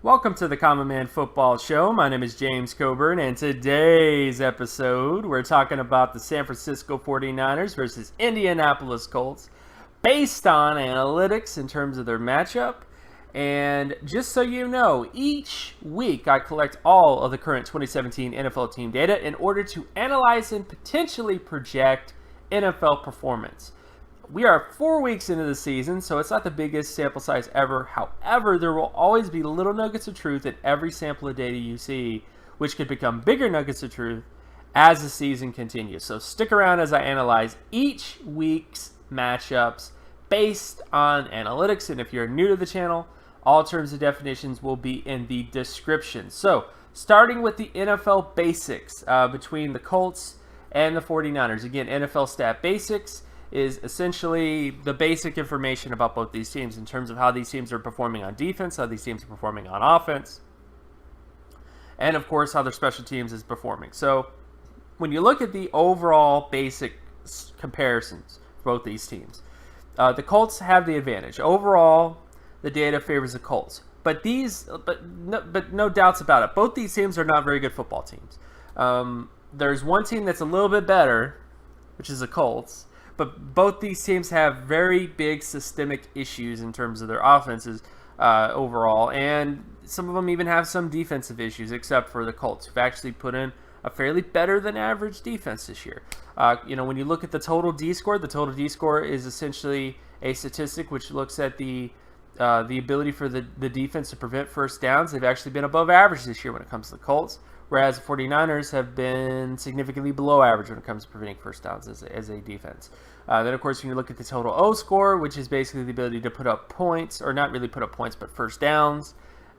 Welcome to the Common Man Football Show. My name is James Coburn, and today's episode, we're talking about the San Francisco 49ers versus Indianapolis Colts based on analytics in terms of their matchup. And just so you know, each week I collect all of the current 2017 NFL team data in order to analyze and potentially project NFL performance. We are 4 weeks into the season, so it's not the biggest sample size ever. However, there will always be little nuggets of truth in every sample of data you see, which could become bigger nuggets of truth as the season continues. So stick around as I analyze each week's matchups based on analytics. And if you're new to the channel, all terms and definitions will be in the description. So starting with the NFL basics between the Colts and the 49ers. Again, NFL stat basics is essentially the basic information about both these teams in terms of how these teams are performing on defense, how these teams are performing on offense, and of course how their special teams is performing. So when you look at the overall basic comparisons for both these teams, the Colts have the advantage. Overall, the data favors the Colts, but no doubts about it. Both these teams are not very good football teams. There's one team that's a little bit better, which is the Colts. But both these teams have very big systemic issues in terms of their offenses overall, and some of them even have some defensive issues, except for the Colts, who've actually put in a fairly better than average defense this year. When you look at the total D-score is essentially a statistic which looks at the ability for the defense to prevent first downs. They've actually been above average this year when it comes to the Colts, whereas the 49ers have been significantly below average when it comes to preventing first downs as a defense. Then, of course, when you look at the total O score, which is basically the ability to put up points, or not really put up points, but first downs,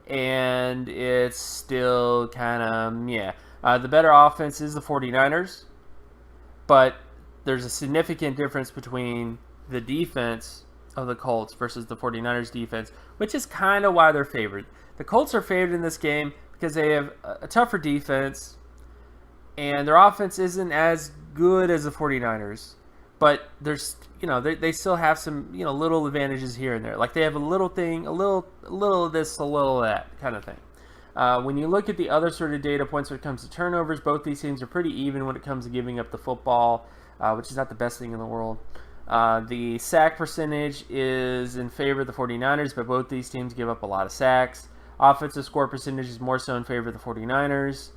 and it's still kind of, the better offense is the 49ers, but there's a significant difference between the defense of the Colts versus the 49ers defense, which is kind of why they're favored. The Colts are favored in this game because they have a tougher defense, and their offense isn't as good as the 49ers. But there's, they still have some, little advantages here and there. Like they have a little thing, a little of this, a little of that kind of thing. When you look at the other sort of data points when it comes to turnovers, both these teams are pretty even when it comes to giving up the football, which is not the best thing in the world. The sack percentage is in favor of the 49ers, but both these teams give up a lot of sacks. Offensive score percentage is more so in favor of the 49ers.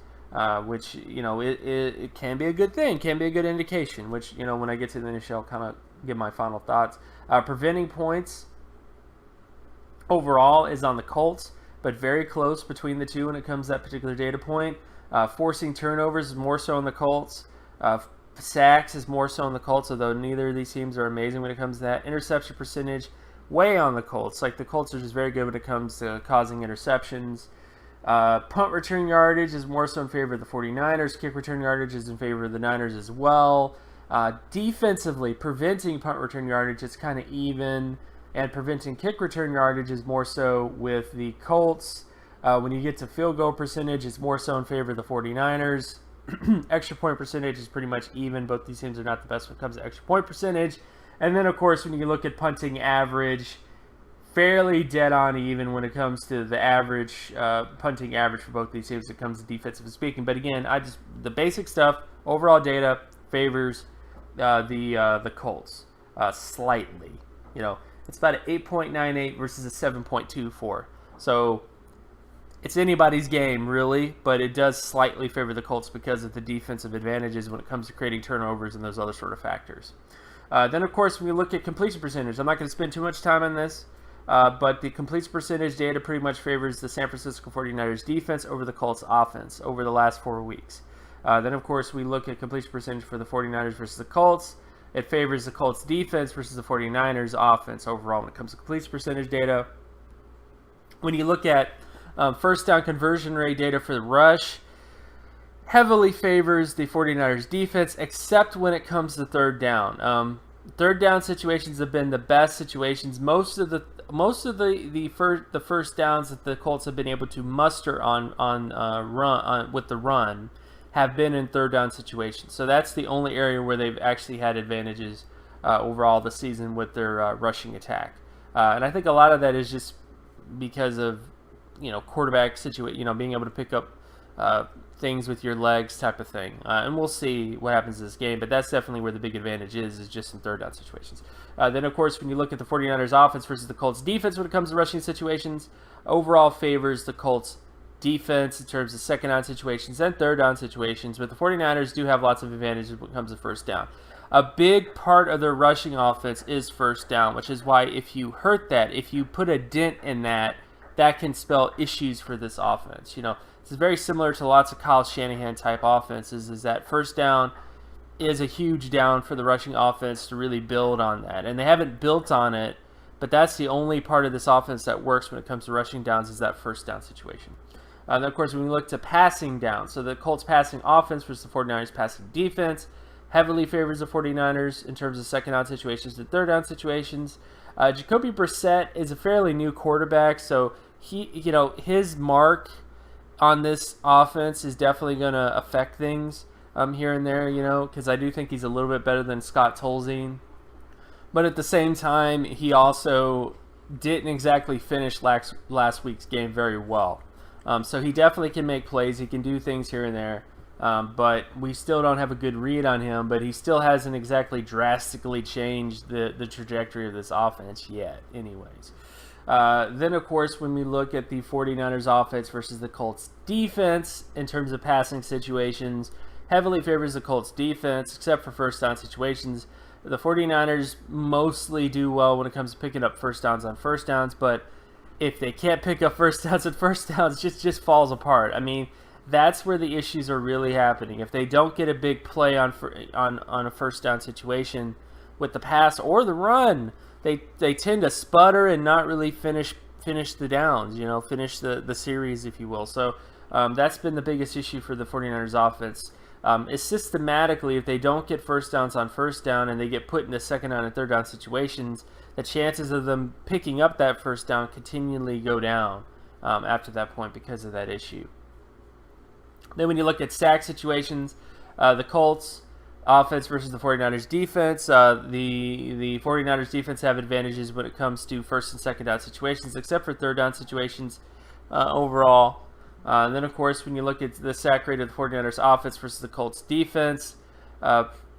Which, it can be a good thing, can be a good indication, which, when I get to the initial, I'll kind of give my final thoughts. Preventing points overall is on the Colts, but very close between the two when it comes to that particular data point. Forcing turnovers is more so on the Colts. Sacks is more so on the Colts, although neither of these teams are amazing when it comes to that. Interception percentage, way on the Colts. Like, the Colts are just very good when it comes to causing interceptions. Punt return yardage is more so in favor of the 49ers. Kick return yardage is in favor of the Niners as well. Defensively, preventing punt return yardage is kind of even, and preventing kick return yardage is more so with the Colts. When you get to field goal percentage, it's more so in favor of the 49ers. Extra point percentage is pretty much even. Both these teams are not the best when it comes to extra point percentage. And then, of course, when you look at punting average, fairly dead on even when it comes to the average, punting average for both these teams when it comes to defensively speaking. But again, the basic stuff, overall data favors the Colts slightly. It's about an 8.98 versus a 7.24. So it's anybody's game, really, but it does slightly favor the Colts because of the defensive advantages when it comes to creating turnovers and those other sort of factors. Then, of course, when we look at completion percentage, I'm not going to spend too much time on this. But the completion percentage data pretty much favors the San Francisco 49ers defense over the Colts offense over the last 4 weeks. Then, of course, we look at completion percentage for the 49ers versus the Colts. It favors the Colts defense versus the 49ers offense overall when it comes to completion percentage data. When you look at first down conversion rate data for the rush, heavily favors the 49ers defense, except when it comes to third down. Third down situations have been the best situations. Most of the first downs that the Colts have been able to muster with the run have been in third down situations. So that's the only area where they've actually had advantages overall this season with their rushing attack. And I think a lot of that is just because of quarterback situation, being able to pick up things with your legs type of thing. And we'll see what happens in this game, but that's definitely where the big advantage is just in third down situations. Then, of course, when you look at the 49ers offense versus the Colts defense when it comes to rushing situations, overall favors the Colts defense in terms of second down situations and third down situations, but the 49ers do have lots of advantages when it comes to first down. A big part of their rushing offense is first down, which is why if you hurt that, if you put a dent in that, that can spell issues for this offense. This is very similar to lots of Kyle Shanahan type offenses, is that first down is a huge down for the rushing offense to really build on that. And they haven't built on it, but that's the only part of this offense that works when it comes to rushing downs is that first down situation. And of course, when we look to passing down, so the Colts passing offense versus the 49ers passing defense heavily favors the 49ers in terms of second down situations and third down situations. Jacoby Brissett is a fairly new quarterback, so his mark on this offense is definitely going to affect things here and there, because I do think he's a little bit better than Scott Tolzien. But at the same time, he also didn't exactly finish last week's game very well. So he definitely can make plays. He can do things here and there. But we still don't have a good read on him. But he still hasn't exactly drastically changed the trajectory of this offense yet anyways. Then, of course, when we look at the 49ers offense versus the Colts defense in terms of passing situations, heavily favors the Colts defense, except for first down situations. The 49ers mostly do well when it comes to picking up first downs on first downs, but if they can't pick up first downs on first downs, it just falls apart. I mean, that's where the issues are really happening. If they don't get a big play on a first down situation with the pass or the run, they tend to sputter and not really finish the downs, finish the series, if you will. So that's been the biggest issue for the 49ers offense. Is systematically, if they don't get first downs on first down and they get put into second down and third down situations, the chances of them picking up that first down continually go down after that point because of that issue. Then when you look at sack situations, the Colts offense versus the 49ers defense, the 49ers defense have advantages when it comes to first and second down situations, except for third down situations overall. And then, of course, when you look at the sack rate of the 49ers offense versus the Colts defense,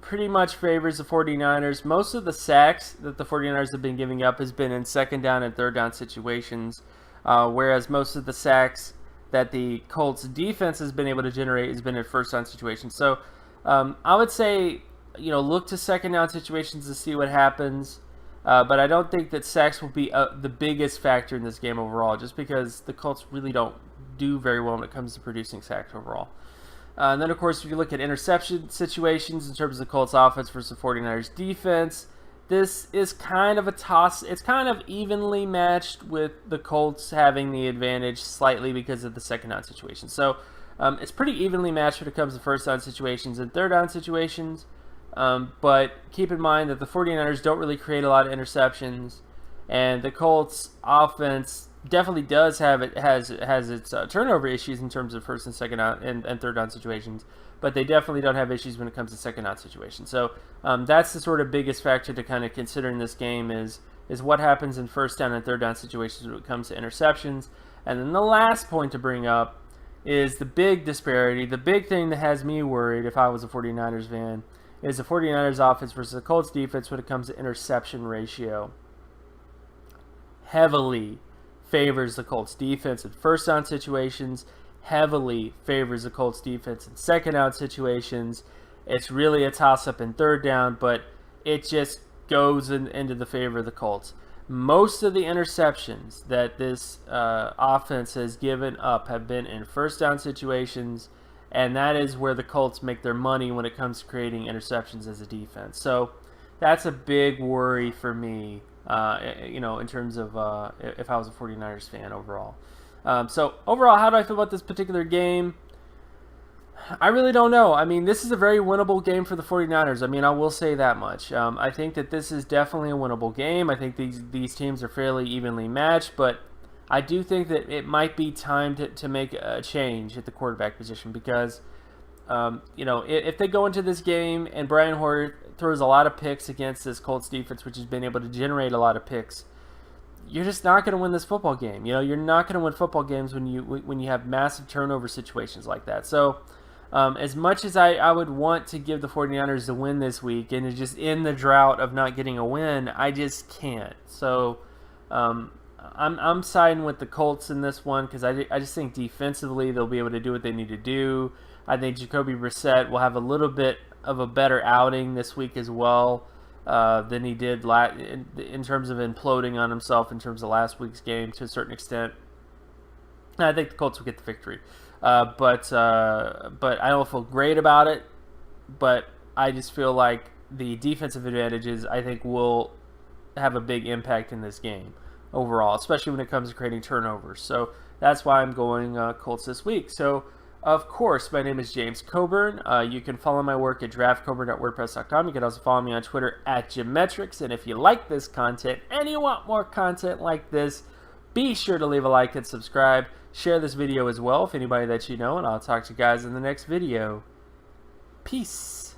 pretty much favors the 49ers. Most of the sacks that the 49ers have been giving up has been in second down and third down situations, whereas most of the sacks that the Colts defense has been able to generate has been in first down situations. So I would say, look to second down situations to see what happens. But I don't think that sacks will be the biggest factor in this game overall, just because the Colts really don't do very well when it comes to producing sacks overall. And then, of course, if you look at interception situations in terms of the Colts offense versus the 49ers defense, this is kind of a toss. It's kind of evenly matched with the Colts having the advantage slightly because of the second down situation. So it's pretty evenly matched when it comes to first down situations and third down situations. But keep in mind that the 49ers don't really create a lot of interceptions, and the Colts offense definitely has its turnover issues in terms of first and second down and third down situations, but they definitely don't have issues when it comes to second down situations. So that's the sort of biggest factor to kind of consider in this game is what happens in first down and third down situations when it comes to interceptions. And then the last point to bring up is the big disparity. The big thing that has me worried if I was a 49ers fan is the 49ers offense versus the Colts defense when it comes to interception ratio. Heavily favors the Colts defense in first down situations, heavily favors the Colts defense in second down situations. It's really a toss-up in third down, but it just goes into the favor of the Colts. Most of the interceptions that this offense has given up have been in first down situations, and that is where the Colts make their money when it comes to creating interceptions as a defense. So that's a big worry for me, in terms of if I was a 49ers fan overall. So overall, how do I feel about this particular game? I really don't know. I mean, this is a very winnable game for the 49ers. I mean, I will say that much. I think that this is definitely a winnable game. I think these teams are fairly evenly matched, but I do think that it might be time to make a change at the quarterback position because, if they go into this game and Brian Hoyer throws a lot of picks against this Colts defense, which has been able to generate a lot of picks, you're just not going to win this football game. You're not going to win football games when you have massive turnover situations like that. So as much as I would want to give the 49ers the win this week and to just end the drought of not getting a win, I just can't. So I'm siding with the Colts in this one because I just think defensively they'll be able to do what they need to do. I think Jacoby Brissett will have a little bit of a better outing this week as well than he did in terms of imploding on himself in terms of last week's game to a certain extent. And I think the Colts will get the victory. But I don't feel great about it. But I just feel like the defensive advantages, I think, will have a big impact in this game overall, especially when it comes to creating turnovers. So that's why I'm going Colts this week. So, of course, my name is James Coburn. You can follow my work at draftcoburn.wordpress.com. You can also follow me on Twitter at Geometrics. And if you like this content and you want more content like this, be sure to leave a like and subscribe. Share this video as well with anybody that you know, and I'll talk to you guys in the next video. Peace.